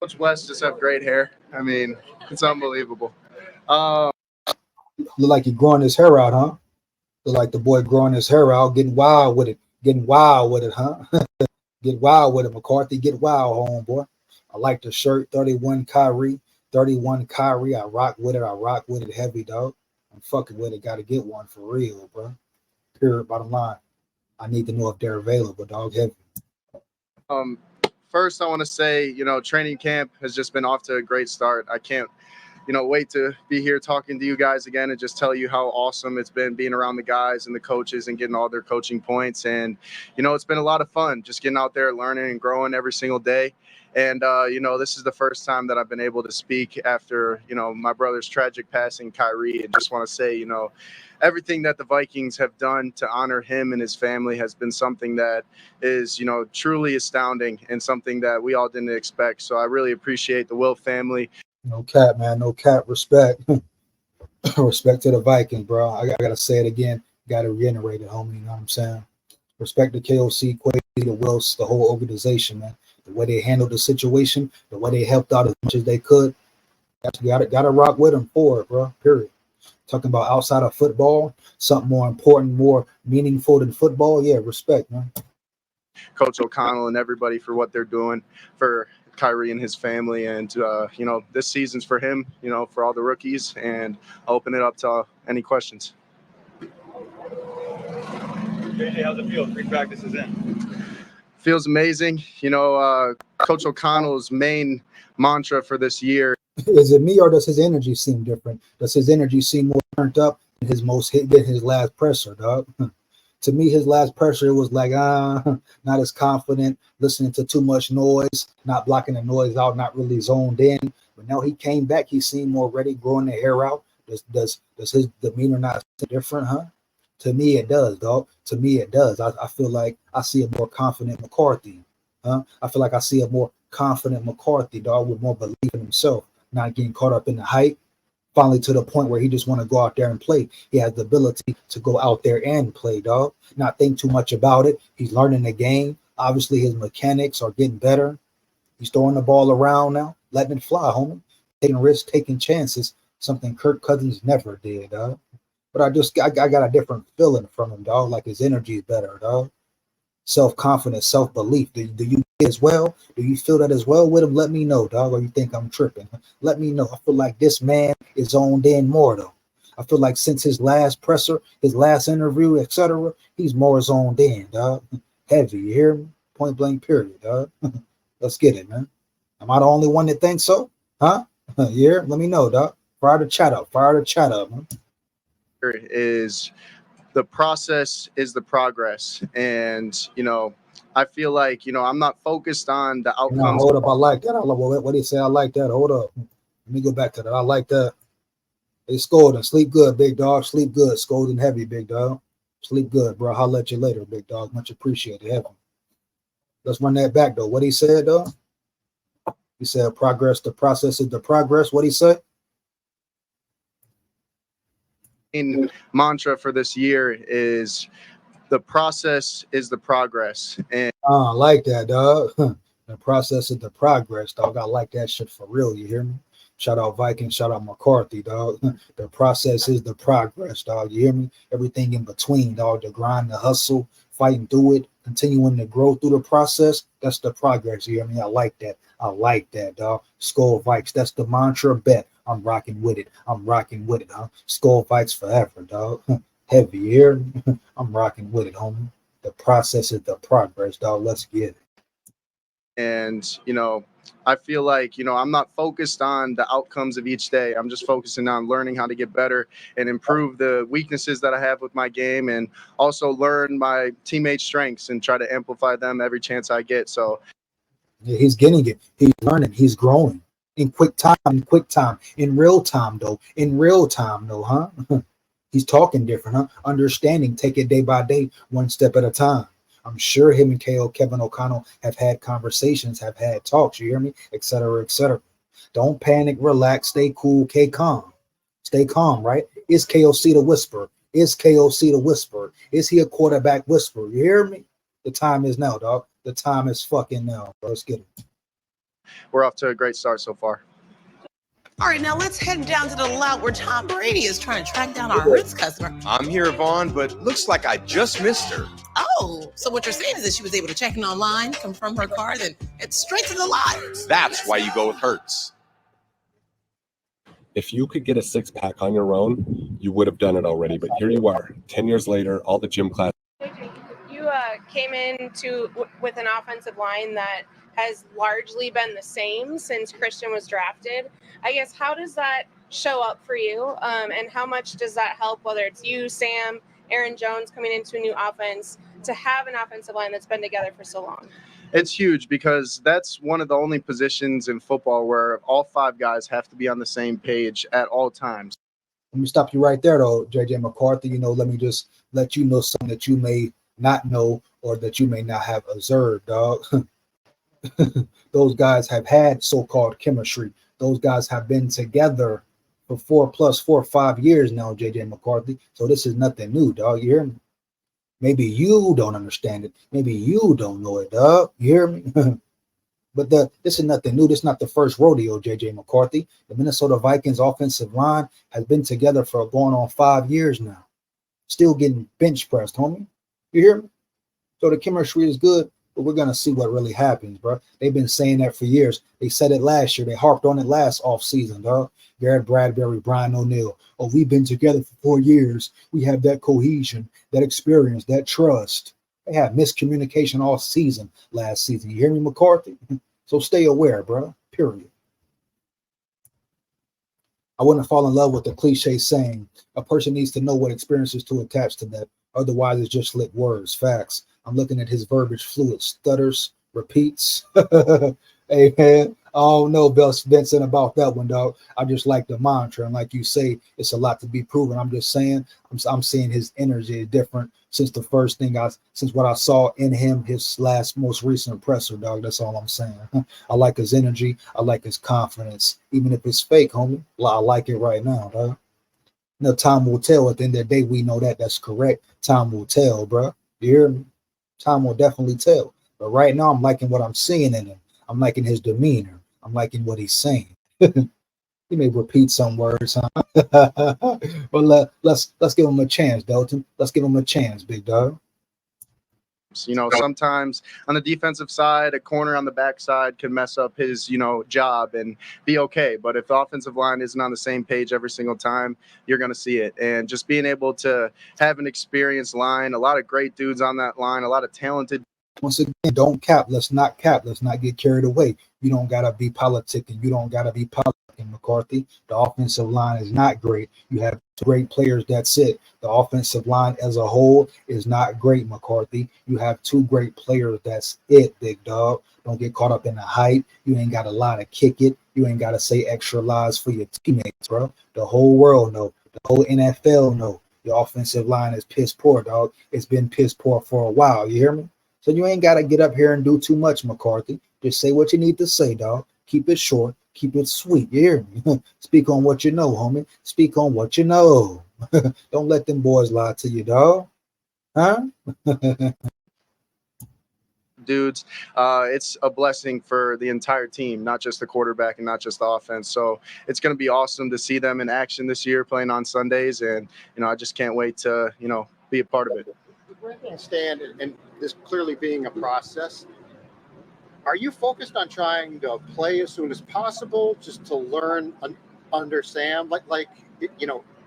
Coach West just have great hair. I mean, it's unbelievable. Um, Look like he growing his hair out, huh? Look like the boy growing his hair out, getting wild with it. Getting wild with it, huh? Get wild with it, McCarthy. Get wild, homeboy. I like the shirt, 31 Kyrie. 31 Kyrie. I rock with it. I rock with it heavy, dog. I'm fucking with it. Got to get one for real, bro. Period. Bottom line. I need to know if they're available, dog. Heavy. um, First, I want to say, training camp has just been off to a great start. I can't, wait to be here talking to you guys again and just tell you how awesome it's been being around the guys and the coaches and getting all their coaching points. And, it's been a lot of fun just getting out there, learning and growing every single day. And, this is the first time that I've been able to speak after, my brother's tragic passing, Kyrie, and just want to say, everything that the Vikings have done to honor him and his family has been something that is, truly astounding and something that we all didn't expect. So I really appreciate the Will family. No cap, man. No cap. Respect. Respect to the Vikings, bro. I gotta say it again. Gotta reiterate it, homie. You know what I'm saying? Respect to KOC, Quay, the Wills, the whole organization, man. The way they handled the situation, the way they helped out as much as they could. Gotta rock with them for it, bro. Period. Talking about outside of football, something more important, more meaningful than football. Yeah, respect, man. Coach O'Connell and everybody for what they're doing for Kyrie and his family. And, this season's for him, for all the rookies. And I'll open it up to any questions. JJ, how's it feel? 3 practices in. Feels amazing. Coach O'Connell's main mantra for this year. Is it me or does his energy seem different? Does his energy seem more turned up than his last presser, dog? To me, his last presser, it was like, not as confident, listening to too much noise, not blocking the noise out, not really zoned in. But now he came back, he seemed more ready, growing the hair out. Does his demeanor not seem different, huh? To me, it does, dog. To me, it does. I feel like I see a more confident McCarthy, huh? I feel like I see a more confident McCarthy, dog, with more belief in himself, not getting caught up in the hype. Finally to the point where he just want to go out there and play. He has the ability to go out there and play, dog. Not think too much about it. He's learning the game. Obviously, his mechanics are getting better. He's throwing the ball around now, letting it fly, homie. Taking risks, taking chances, something Kirk Cousins never did, dog. But I got a different feeling from him, dog. Like his energy is better, dog. Self-confidence, self-belief. Do you as well? Do you feel that as well with him? Let me know, dog. Or you think I'm tripping? Let me know. I feel like this man is zoned in more, though. I feel like since his last presser, his last interview, etc., he's more zoned in, dog. Heavy, you hear me? Point blank, period, dog. Let's get it, man. Am I the only one that thinks so? Huh? Yeah, let me know, dog. Fire the chat up. Fire the chat up, man. Is the process is the progress. And, I feel like, I'm not focused on the outcomes. No, hold up. I like that. What do you say? I like that. Hold up. Let me go back to that. I like that. Hey, Scolding. Sleep good, big dog. Sleep good. Scolding heavy, big dog. Sleep good, bro. I'll let you later, big dog. Much appreciated. Heavy. Let's run that back, though. What he said, though? He said progress. The process is the progress. What he said? Mantra for this year is the process is the progress. And I like that, dog. The process is the progress, dog. I like that shit for real. You hear me? Shout out Vikings. Shout out McCarthy, dog. The process is the progress, dog. You hear me? Everything in between, dog. The grind, the hustle, fighting through it, continuing to grow through the process. That's the progress. You hear me? I like that. I like that, dog. SKOL Vikes. That's the mantra. Bet. I'm rocking with it. I'm rocking with it, huh? SKOL Vikes forever, dog. Heavy here. I'm rocking with it, homie. The process is the progress, dog. Let's get it. And, I feel like, I'm not focused on the outcomes of each day. I'm just focusing on learning how to get better and improve the weaknesses that I have with my game, and also learn my teammates' strengths and try to amplify them every chance I get. So yeah, he's getting it. He's learning. He's growing in quick time, in real time, though, huh? He's talking different, huh? Understanding, take it day by day, one step at a time. I'm sure him and Kevin O'Connell have had conversations, have had talks, you hear me? Et cetera, et cetera. Don't panic, relax, stay cool, stay calm. Stay calm, right? Is KOC the whisper? Is KOC the whisper? Is he a quarterback whisperer? You hear me? The time is now, dog. The time is fucking now. Bro. Let's get it. we're off to a great start so far. All right, now let's head down to the lot where Tom Brady is trying to track down our Hertz customer. I'm here, Vaughn, but looks like I just missed her. Oh, so what you're saying is that she was able to check in online, confirm her card, and head straight to the lot. That's why you go with Hertz. If you could get a six-pack on your own, you would have done it already. But here you are, 10 years later, all the gym class. You came in with an offensive line that has largely been the same since Christian was drafted. I guess, how does that show up for you? And how much does that help, whether it's you, Sam, Aaron Jones coming into a new offense, to have an offensive line that's been together for so long? It's huge because that's one of the only positions in football where all 5 guys have to be on the same page at all times. Let me stop you right there, though, JJ McCarthy. Let me just let you know something that you may not know or that you may not have observed, dog. Those guys have had so-called chemistry. Those guys have been together for 4 or 5 years now, JJ McCarthy. So this is nothing new, dog. You hear me? Maybe you don't understand it. Maybe you don't know it, dog. You hear me? But this is nothing new. This is not the first rodeo, JJ McCarthy. The Minnesota Vikings offensive line has been together for going on 5 years now. Still getting bench pressed, homie. You hear me? So the chemistry is good, but we're going to see what really happens, bro. They've been saying that for years. They said it last year. They harped on it last offseason, dog. Garrett Bradbury, Brian O'Neill. Oh, we've been together for 4 years. We have that cohesion, that experience, that trust. They had miscommunication all season last season. You hear me, McCarthy? So stay aware, bro. Period. I wouldn't fall in love with the cliche saying a person needs to know what experiences to attach to that. Otherwise, it's just lit words. Facts. I'm looking at his verbiage fluid, stutters, repeats. Hey, man. I don't know, Vincent, about that one, dog. I just like the mantra. And like you say, it's a lot to be proven. I'm just saying, I'm seeing his energy is different since the first thing since what I saw in him, his most recent presser, dog. That's all I'm saying. I like his energy. I like his confidence. Even if it's fake, homie, I like it right now, dog. Time will tell. At the end of the day, we know that that's correct. Time will tell, bro. You hear me? Time will definitely tell. But right now, I'm liking what I'm seeing in him. I'm liking his demeanor. I'm liking what he's saying. He may repeat some words, huh? But let's give him a chance, Dalton. Let's give him a chance, big dog. Sometimes on the defensive side, a corner on the backside can mess up his, job and be okay. But if the offensive line isn't on the same page every single time, you're going to see it. And just being able to have an experienced line, a lot of great dudes on that line, a lot of talented. Once again, don't cap. Let's not cap. Let's not get carried away. You don't got to be politicking. You don't got to be politicking, McCarthy. The offensive line is not great. You have great players. That's it. The offensive line as a whole is not great, McCarthy. You have 2 great players. That's it, big dog. Don't get caught up in the hype. You ain't got a lie to kick it. You ain't got to say extra lies for your teammates, bro. The whole world know. The whole NFL know. Your offensive line is piss poor, dog. It's been piss poor for a while. You hear me? So you ain't got to get up here and do too much, McCarthy. Just say what you need to say, dog. Keep it short. Keep it sweet. You hear me? Speak on what you know, homie. Speak on what you know. Don't let them boys lie to you, dog. Huh? Dudes, it's a blessing for the entire team, not just the quarterback and not just the offense. So it's going to be awesome to see them in action this year playing on Sundays. And, I just can't wait to, be a part of it. Where do you stand, and this clearly being a process, are you focused on trying to play as soon as possible just to learn under Sam? Like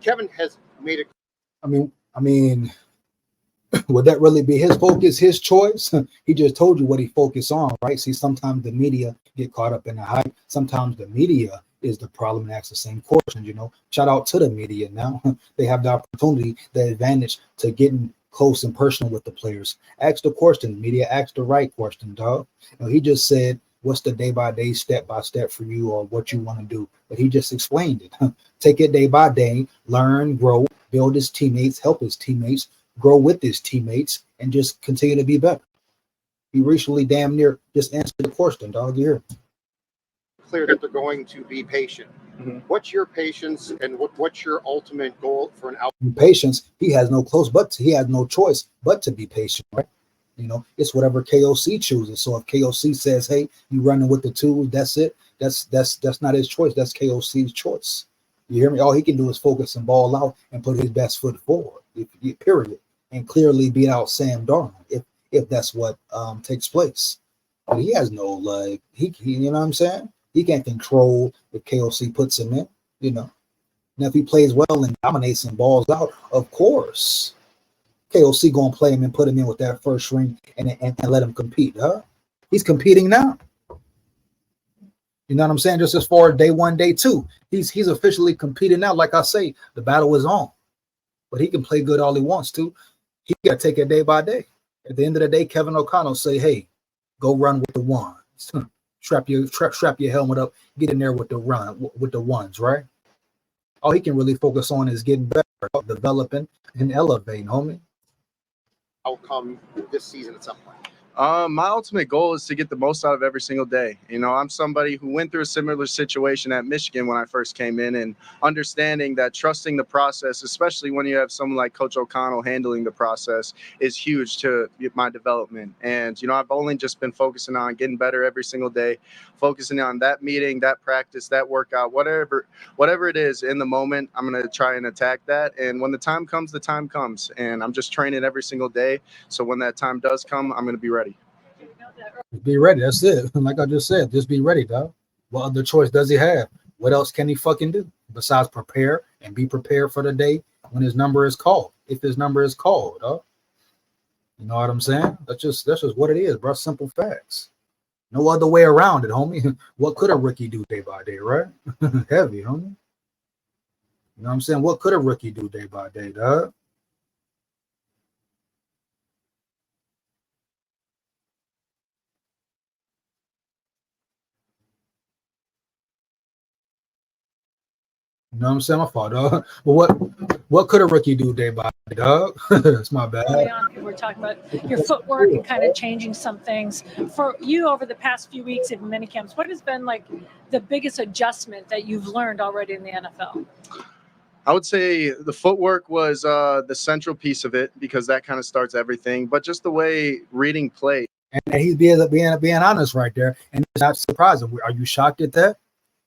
Kevin has made it. I mean, would that really be his focus, his choice? He just told you what he focused on, right? See, sometimes the media get caught up in the hype. Sometimes the media is the problem and asks the same questions, Shout out to the media now. They have the opportunity, the advantage to getting close and personal with the players. Ask the question, media, ask the right question, dog. He just said, what's the day-by-day, step-by-step for you or what you want to do? But he just explained it. Take it day by day, learn, grow, build his teammates, help his teammates, grow with his teammates, and just continue to be better. He recently damn near just answered the question, dog. Here. Clear that they're going to be patient. Mm-hmm. What's your patience and what's your ultimate goal for an out? Patience, he has no choice but to be patient, right? You know, it's whatever KOC chooses. So if KOC says, hey, you running with the twos, that's it. That's not his choice. That's KOC's choice. You hear me? All he can do is focus and ball out and put his best foot forward, period. And clearly beat out Sam Darnold if that's what takes place. But he has no, like, he you know what I'm saying? He can't control if KOC puts him in, you know. Now, if he plays well and dominates and balls out, of course, KOC going to play him and put him in with that first ring and let him compete, huh? He's competing now. You know what I'm saying? Just as far as day one, day two, he's officially competing now. Like I say, the battle is on. But he can play good all he wants to. He got to take it day by day. At the end of the day, Kevin O'Connell say, hey, go run with the ones. strap your helmet up, get in there with the ones, right? All he can really focus on is getting better, developing, and elevating, homie. Outcome this season at some point? My ultimate goal is to get the most out of every single day. You know, I'm somebody who went through a similar situation at Michigan when I first came in, and understanding that trusting the process, especially when you have someone like Coach O'Connell handling the process, is huge to my development. And, you know, I've only just been focusing on getting better every single day, focusing on that meeting, that practice, that workout, whatever it is in the moment, I'm going to try and attack that. And when the time comes, the time comes. And I'm just training every single day. So when that time does come, I'm going to be ready. Be ready. That's it. Like I just said, just be ready, dog. What other choice does he have? What else can he fucking do besides prepare and be prepared for the day when his number is called? If his number is called, dog. You know what I'm saying? That's just what it is, bro. Simple facts. No other way around it, homie. What could a rookie do day by day, right? Heavy, homie. You know what I'm saying? What could a rookie do day by day, dog? You know what I'm saying? My fault, dog. But what could a rookie do day by day, dog? That's my bad. Early on, people were talking about your footwork and kind of changing some things. For you over the past few weeks in mini camps, what has been like the biggest adjustment that you've learned already in the NFL? I would say the footwork was the central piece of it, because that kind of starts everything. But just the way reading play. And he's being honest right there. And it's not surprising. Are you shocked at that?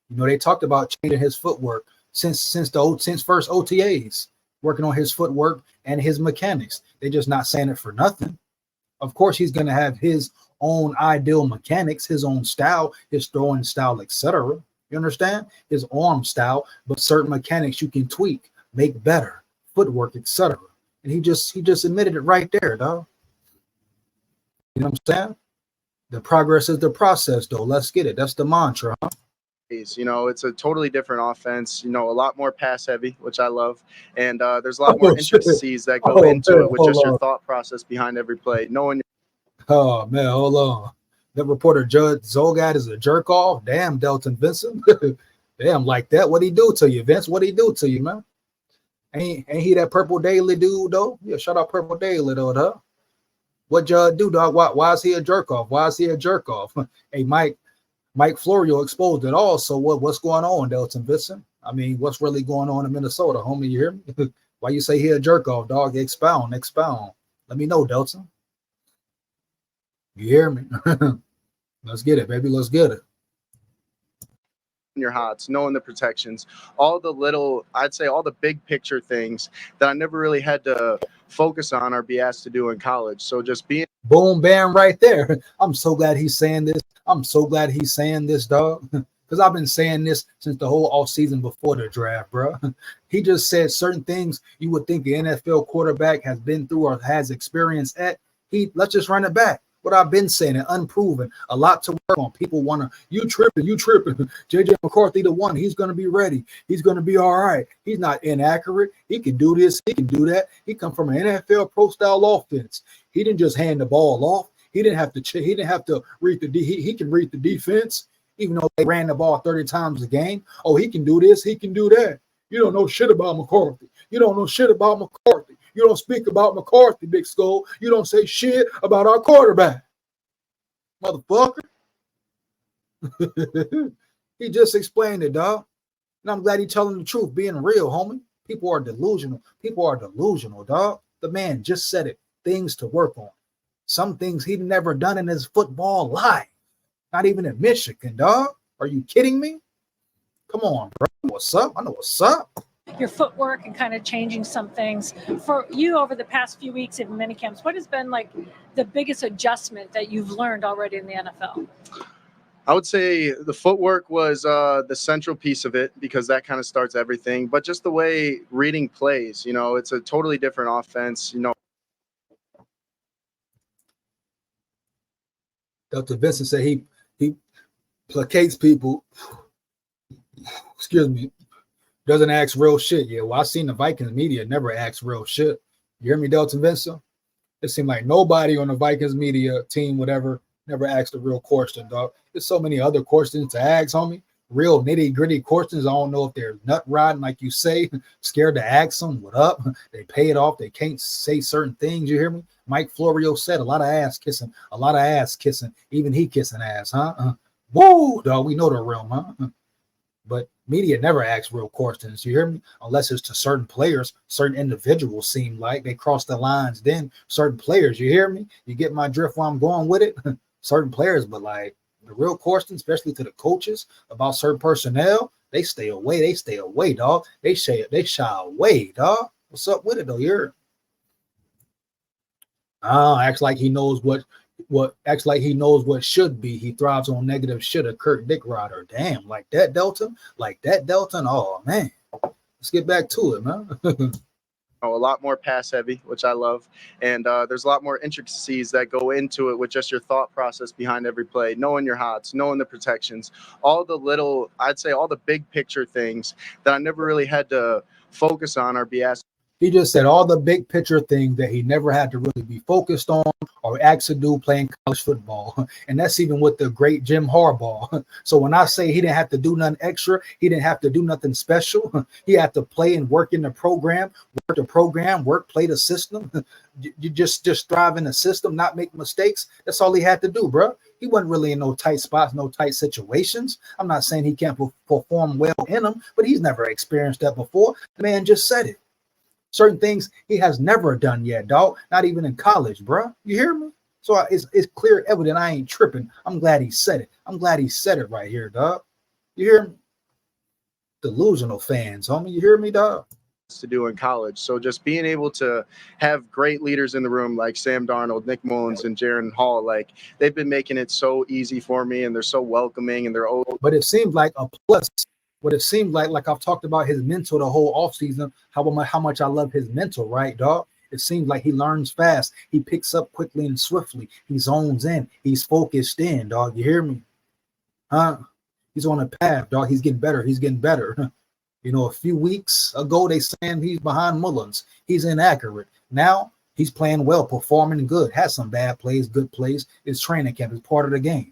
You know, they talked about changing his footwork since first OTAs, working on his footwork and his mechanics. They're just not saying it for nothing. Of course, he's going to have his own ideal mechanics, his own style, his throwing style, etc. You understand? His arm style, but certain mechanics you can tweak, make better, footwork, etc. And he just admitted it right there, dog. You know what I'm saying? The progress is the process, though. Let's get it. That's the mantra, huh? You know, it's a totally different offense, you know, a lot more pass heavy, which I love. And there's a lot more intricacies that go into it with just your thought process behind every play. Knowing. Oh, man, hold on. That reporter, Judge Zolgad, is a jerk off. Damn, Delton Vincent. Damn, like that. What'd he do to you, Vince? What'd he do to you, man? Ain't he that Purple Daily dude, though? Yeah, shout out Purple Daily, though, huh? What Judge do, dog? Why is he a jerk off? Why is he a jerk off? Hey, Mike Florio exposed it all. So what's going on, Delton Vincent? I mean, what's really going on in Minnesota, homie? You hear me? Why you say he a jerk off, dog? Expound. Let me know, Delton. You hear me? Let's get it, baby. Let's get it. Your hots, knowing the protections, all the little, I'd say all the big picture things that I never really had to focus on or be asked to do in college. So just being boom, bam, right there. I'm so glad he's saying this. I'm so glad he's saying this, dog. Because I've been saying this since the whole off season before the draft, bro. He just said certain things you would think an NFL quarterback has been through or has experience at. Let's just run it back. What I've been saying, and unproven, a lot to work on. People want to, you tripping. JJ McCarthy, the one, he's going to be ready. He's going to be all right. He's not inaccurate. He can do this. He can do that. He come from an NFL pro-style offense. He didn't just hand the ball off. He didn't have to read he can read the defense, even though they ran the ball 30 times a game. Oh, he can do this. He can do that. You don't know shit about McCarthy. You don't know shit about McCarthy. You don't speak about McCarthy, Big SKOL. You don't say shit about our quarterback. Motherfucker. He just explained it, dog. And I'm glad he's telling the truth, being real, homie. People are delusional. People are delusional, dog. The man just said it. Things to work on. Some things he'd never done in his football life. Not even in Michigan, dog. Are you kidding me? Come on, bro. What's up? I know what's up. Your footwork and kind of changing some things for you over the past few weeks in minicamps. What has been like the biggest adjustment that you've learned already in the NFL? I would say the footwork was the central piece of it because that kind of starts everything. But just the way reading plays, you know, it's a totally different offense. You know, Dr. Vincent said he placates people. Excuse me. Doesn't ask real shit. Yeah, well, I seen the Vikings media never ask real shit. You hear me, Delton Vincent? It seemed like nobody on the Vikings media team, whatever, never asked a real question, dog. There's so many other questions to ask, homie. Real nitty-gritty questions. I don't know if they're nut riding, like you say, scared to ask them. What up? They pay it off. They can't say certain things. You hear me? Mike Florio said a lot of ass kissing, Even he kissing ass, huh? Woo, dog. We know the realm, huh? But media never asks real questions. You hear me? Unless it's to certain players, certain individuals seem like they cross the lines. Then certain players, you hear me? You get my drift where I'm going with it? Certain players, but like the real questions, especially to the coaches about certain personnel, they stay away. They stay away, dog. They shy away, dog. What's up with it though? You're acts like he knows what acts like he knows what should be. He thrives on negative shit. A Kirk Dick Rider. Damn, like that, Delton. Oh man, let's get back to it, man. a lot more pass heavy, which I love. And there's a lot more intricacies that go into it with just your thought process behind every play, knowing your hots, knowing the protections, all the little, I'd say all the big picture things that I never really had to focus on or be asked. He just said all the big picture things that he never had to really be focused on or asked to do playing college football. And that's even with the great Jim Harbaugh. So when I say he didn't have to do nothing extra, he didn't have to do nothing special. He had to play and work in the program, play the system. You just thrive in the system, not make mistakes. That's all he had to do, bro. He wasn't really in no tight spots, no tight situations. I'm not saying he can't perform well in them, but he's never experienced that before. The man just said it. Certain things he has never done yet, dog. Not even in college, bro. You hear me? So it's clear evident I ain't tripping. I'm glad he said it. I'm glad he said it right here, dog. You hear me? Delusional fans, homie. You hear me, dog? To do in college. So just being able to have great leaders in the room like Sam Darnold, Nick Mullins, and Jaron Hall, like they've been making it so easy for me, and they're so welcoming, and they're old. But it seemed like a plus. What it seemed like I've talked about his mental the whole offseason, how much I love his mental, right, dog? It seems like he learns fast. He picks up quickly and swiftly. He zones in. He's focused in, dog. You hear me? Huh? He's on a path, dog. He's getting better. He's getting better. You know, a few weeks ago, they saying he's behind Mullins. He's inaccurate. Now he's playing well, performing good. Has some bad plays, good plays. It's training camp. It's part of the game.